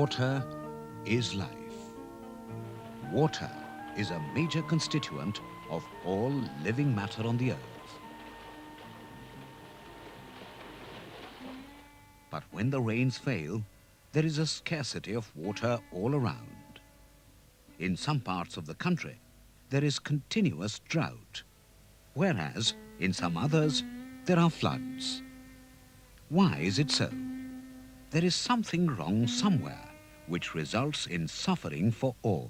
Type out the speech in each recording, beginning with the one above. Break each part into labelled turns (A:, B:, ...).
A: Water is life. Water is a major constituent of all living matter on the earth. But when the rains fail, there is a scarcity of water all around. In some parts of the country, there is continuous drought, whereas in some others, there are floods. Why is it so? There is something wrong somewhere, which results in suffering for all.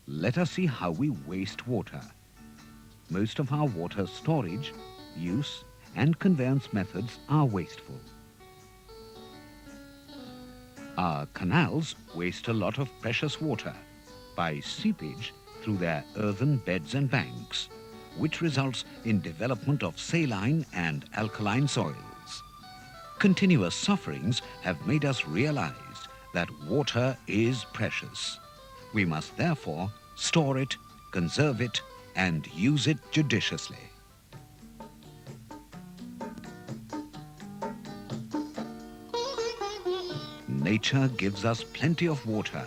A: Let us see how we waste water. Most of our water storage, use and conveyance methods are wasteful. Our canals waste a lot of precious water by seepage through their earthen beds and banks, which results in development of saline and alkaline soils. Continuous sufferings have made us realize that water is precious. We must therefore store it, conserve it, and use it judiciously. Nature gives us plenty of water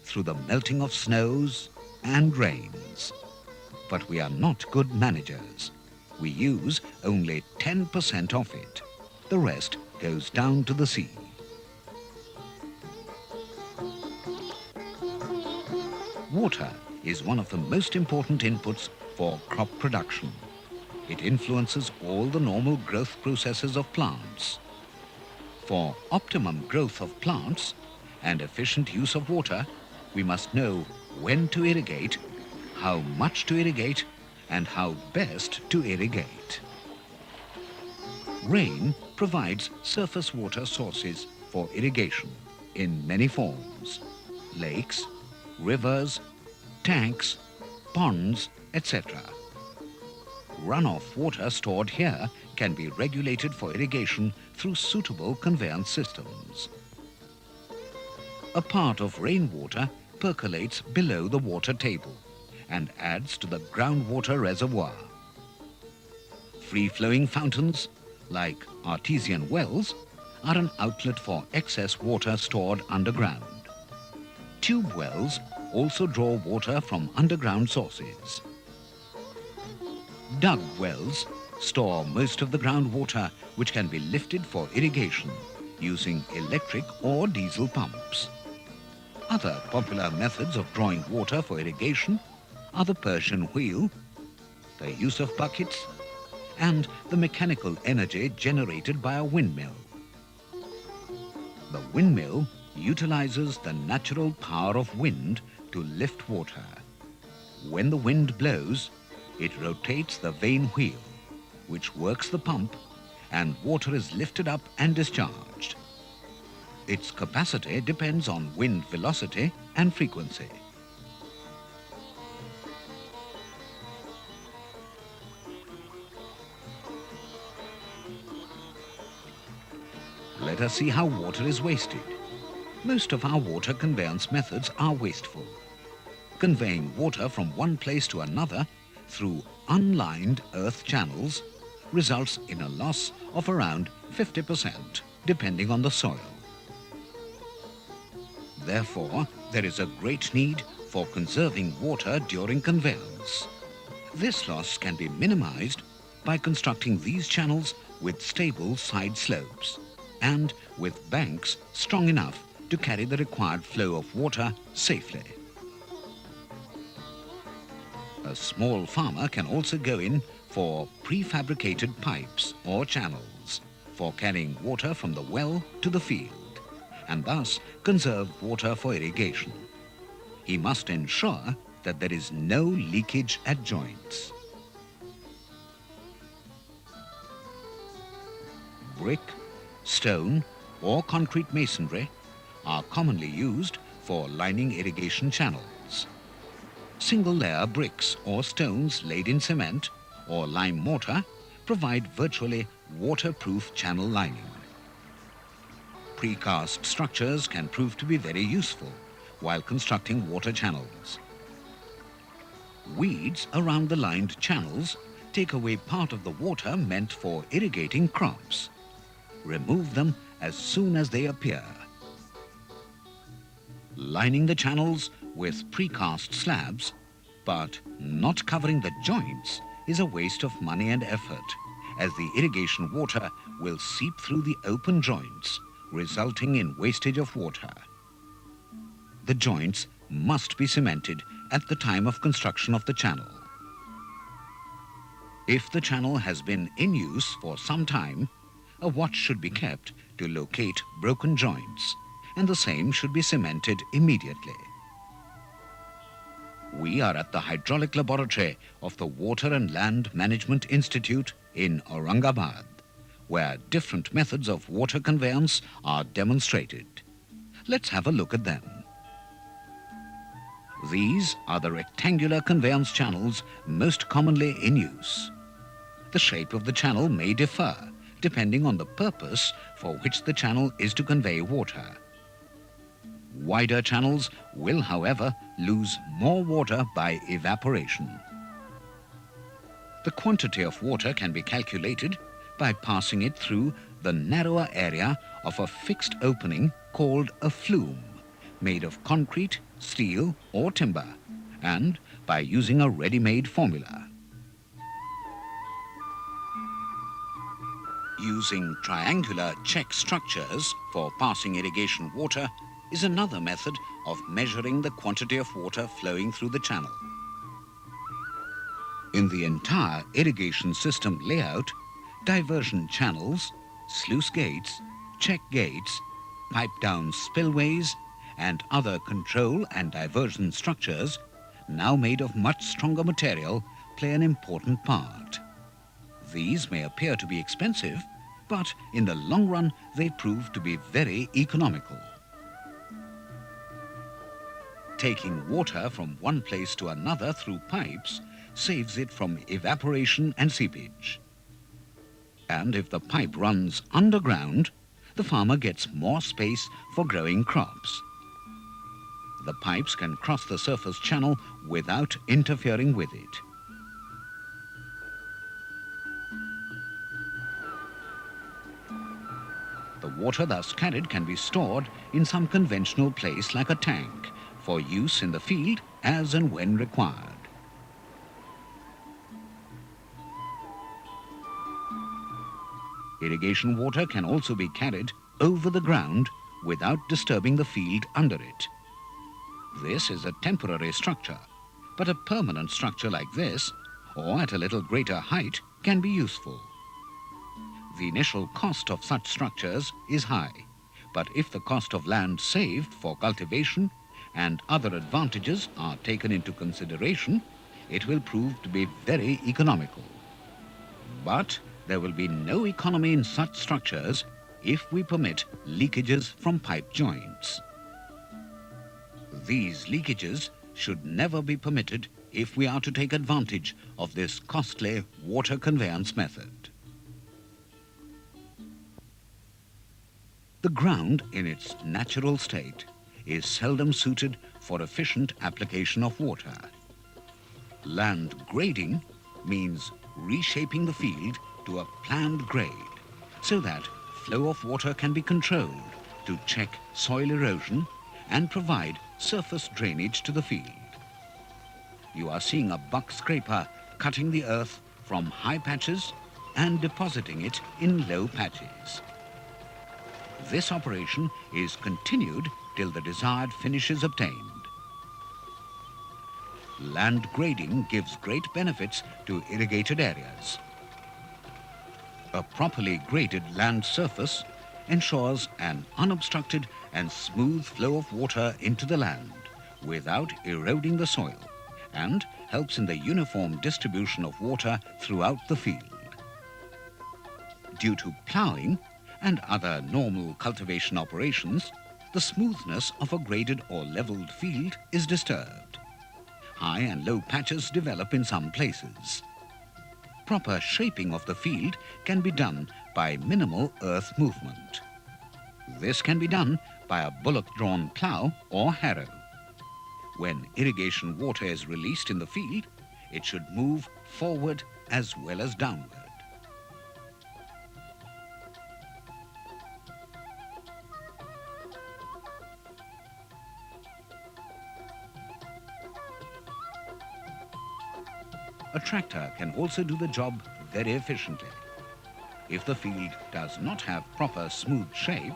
A: through the melting of snows and rains. But we are not good managers. We use only 10% of it. The rest goes down to the sea. Water is one of the most important inputs for crop production. It influences all the normal growth processes of plants. For optimum growth of plants and efficient use of water, we must know when to irrigate, how much to irrigate, and how best to irrigate. Rain provides surface water sources for irrigation in many forms: lakes, rivers, tanks, ponds, etc. Runoff water stored here can be regulated for irrigation through suitable conveyance systems. A part of rainwater percolates below the water table and adds to the groundwater reservoir. Free-flowing fountains, like artesian wells, are an outlet for excess water stored underground. Tube wells also draw water from underground sources. Dug wells store most of the groundwater which can be lifted for irrigation using electric or diesel pumps. Other popular methods of drawing water for irrigation are the Persian wheel, the use of buckets, and the mechanical energy generated by a windmill. The windmill utilizes the natural power of wind to lift water. When the wind blows, it rotates the vane wheel, which works the pump, and water is lifted up and discharged. Its capacity depends on wind velocity and frequency. Let us see how water is wasted. Most of our water conveyance methods are wasteful. Conveying water from one place to another through unlined earth channels results in a loss of around 50%, depending on the soil. Therefore, there is a great need for conserving water during conveyance. This loss can be minimized by constructing these channels with stable side slopes and with banks strong enough to carry the required flow of water safely. A small farmer can also go in for prefabricated pipes or channels for carrying water from the well to the field and thus conserve water for irrigation. He must ensure that there is no leakage at joints. Brick, stone or concrete masonry are commonly used for lining irrigation channels. Single-layer bricks or stones laid in cement or lime mortar provide virtually waterproof channel lining. Precast structures can prove to be very useful while constructing water channels. Weeds around the lined channels take away part of the water meant for irrigating crops. Remove them as soon as they appear. Lining the channels with precast slabs, but not covering the joints, is a waste of money and effort, as the irrigation water will seep through the open joints, resulting in wastage of water. The joints must be cemented at the time of construction of the channel. If the channel has been in use for some time, a watch should be kept to locate broken joints, and the same should be cemented immediately. We are at the hydraulic laboratory of the Water and Land Management Institute in Aurangabad, where different methods of water conveyance are demonstrated. Let's have a look at them. These are the rectangular conveyance channels most commonly in use. The shape of the channel may differ depending on the purpose for which the channel is to convey water. Wider channels will, however, lose more water by evaporation. The quantity of water can be calculated by passing it through the narrower area of a fixed opening called a flume, made of concrete, steel or timber, and by using a ready-made formula. Using triangular check structures for passing irrigation water is another method of measuring the quantity of water flowing through the channel. In the entire irrigation system layout, diversion channels, sluice gates, check gates, pipe-down spillways, and other control and diversion structures, now made of much stronger material, play an important part. These may appear to be expensive, but in the long run they prove to be very economical. Taking water from one place to another through pipes saves it from evaporation and seepage. And if the pipe runs underground, the farmer gets more space for growing crops. The pipes can cross the surface channel without interfering with it. The water thus carried can be stored in some conventional place like a tank for use in the field as and when required. Irrigation water can also be carried over the ground without disturbing the field under it. This is a temporary structure, but a permanent structure like this, or at a little greater height, can be useful. The initial cost of such structures is high, but if the cost of land saved for cultivation and other advantages are taken into consideration, it will prove to be very economical. But there will be no economy in such structures if we permit leakages from pipe joints. These leakages should never be permitted if we are to take advantage of this costly water conveyance method. The ground in its natural state is seldom suited for efficient application of water. Land grading means reshaping the field to a planned grade so that flow of water can be controlled to check soil erosion and provide surface drainage to the field. You are seeing a buck scraper cutting the earth from high patches and depositing it in low patches. This operation is continued till the desired finish is obtained. Land grading gives great benefits to irrigated areas. A properly graded land surface ensures an unobstructed and smooth flow of water into the land without eroding the soil and helps in the uniform distribution of water throughout the field. Due to ploughing and other normal cultivation operations, the smoothness of a graded or levelled field is disturbed. High and low patches develop in some places. Proper shaping of the field can be done by minimal earth movement. This can be done by a bullock-drawn plough or harrow. When irrigation water is released in the field, it should move forward as well as downward. A tractor can also do the job very efficiently. If the field does not have proper smooth shape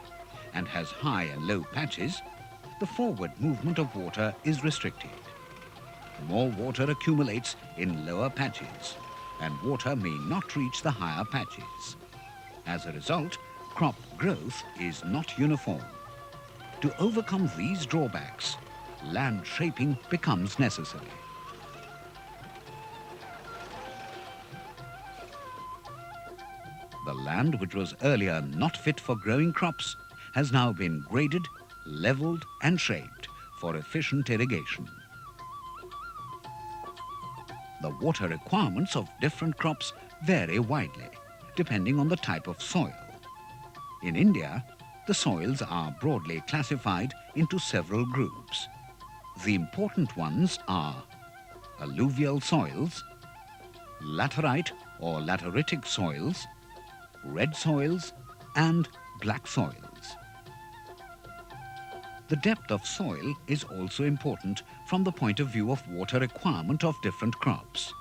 A: and has high and low patches, the forward movement of water is restricted. More water accumulates in lower patches, and water may not reach the higher patches. As a result, crop growth is not uniform. To overcome these drawbacks, land shaping becomes necessary. The land which was earlier not fit for growing crops has now been graded, levelled and shaped for efficient irrigation. The water requirements of different crops vary widely, depending on the type of soil. In India, the soils are broadly classified into several groups. The important ones are alluvial soils, laterite or lateritic soils, red soils and black soils. The depth of soil is also important from the point of view of water requirement of different crops.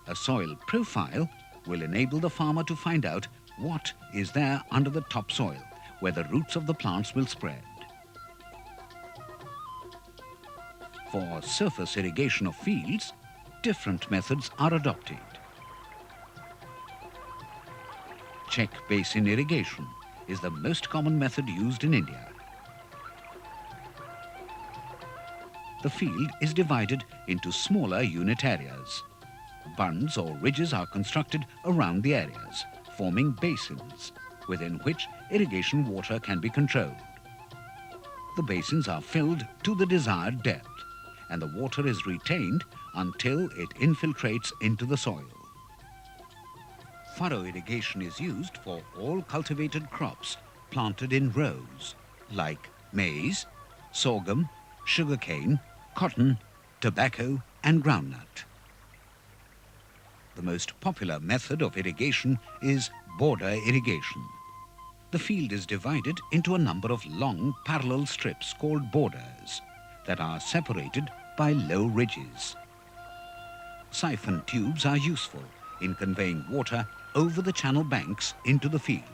A: A soil profile will enable the farmer to find out what is there under the topsoil, where the roots of the plants will spread. For surface irrigation of fields, different methods are adopted. Check basin irrigation is the most common method used in India. The field is divided into smaller unit areas. Bunds or ridges are constructed around the areas, forming basins, within which irrigation water can be controlled. The basins are filled to the desired depth, and the water is retained until it infiltrates into the soil. Furrow irrigation is used for all cultivated crops planted in rows, like maize, sorghum, sugarcane, cotton, tobacco and groundnut. The most popular method of irrigation is border irrigation. The field is divided into a number of long parallel strips called borders that are separated by low ridges. Siphon tubes are useful in conveying water over the channel banks into the field.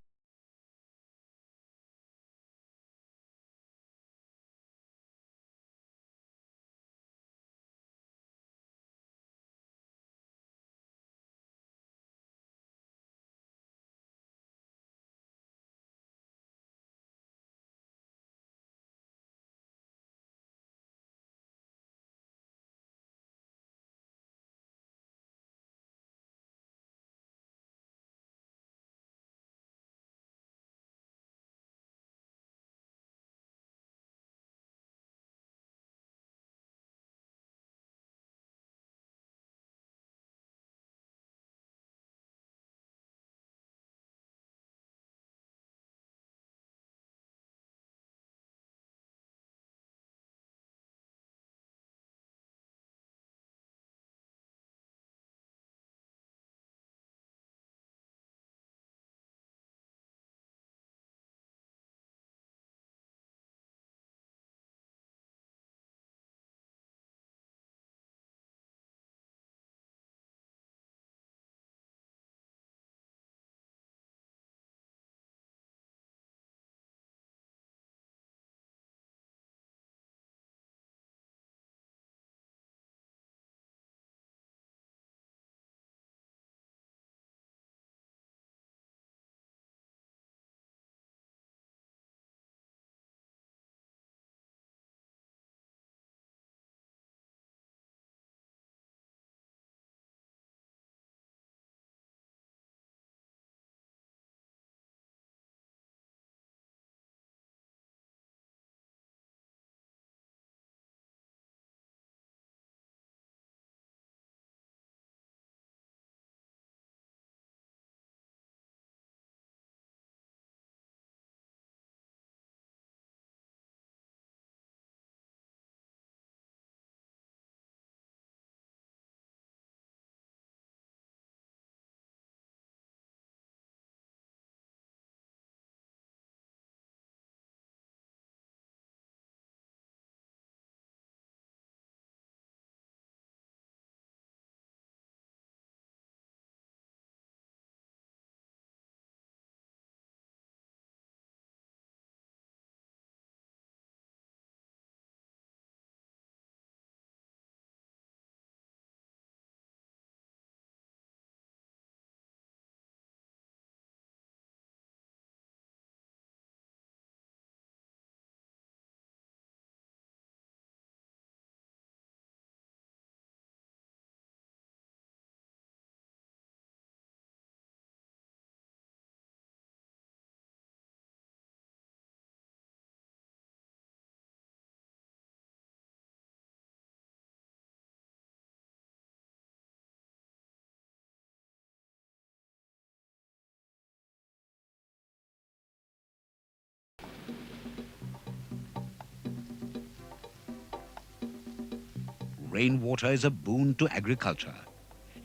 A: rainwater is a boon to agriculture.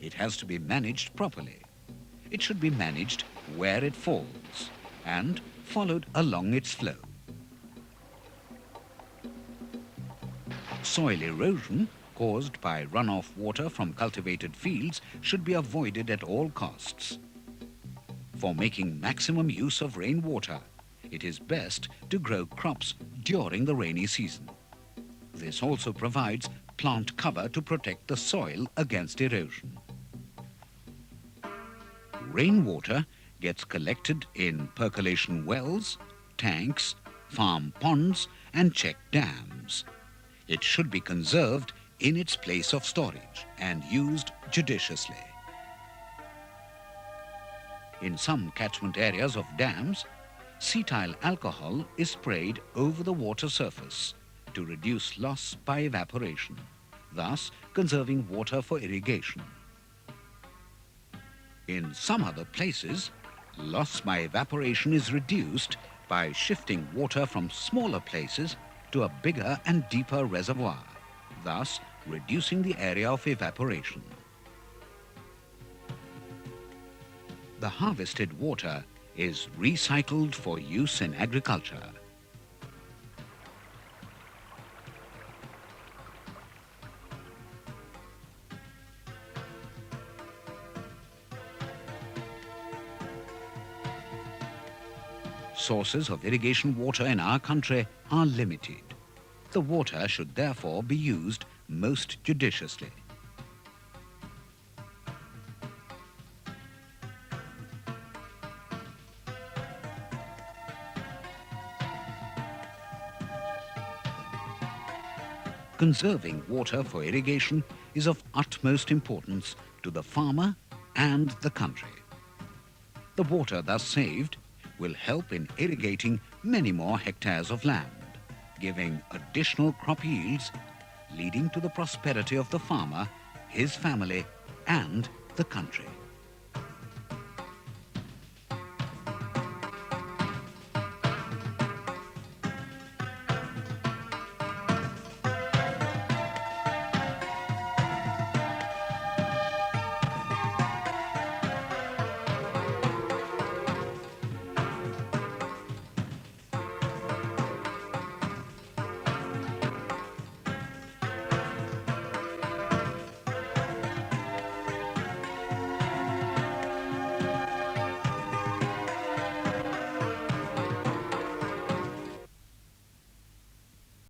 A: It has to be managed properly. It should be managed where it falls and followed along its flow. Soil erosion caused by runoff water from cultivated fields should be avoided at all costs. For making maximum use of rainwater, it is best to grow crops during the rainy season. This also provides plant cover to protect the soil against erosion. Rainwater gets collected in percolation wells, tanks, farm ponds and check dams. It should be conserved in its place of storage and used judiciously. In some catchment areas of dams, cetyl alcohol is sprayed over the water surface to reduce loss by evaporation, thus conserving water for irrigation. In some other places, loss by evaporation is reduced by shifting water from smaller places to a bigger and deeper reservoir, thus reducing the area of evaporation. The harvested water is recycled for use in agriculture. Sources of irrigation water in our country are limited. The water should therefore be used most judiciously. Conserving water for irrigation is of utmost importance to the farmer and the country. The water thus saved will help in irrigating many more hectares of land, giving additional crop yields, leading to the prosperity of the farmer, his family, and the country.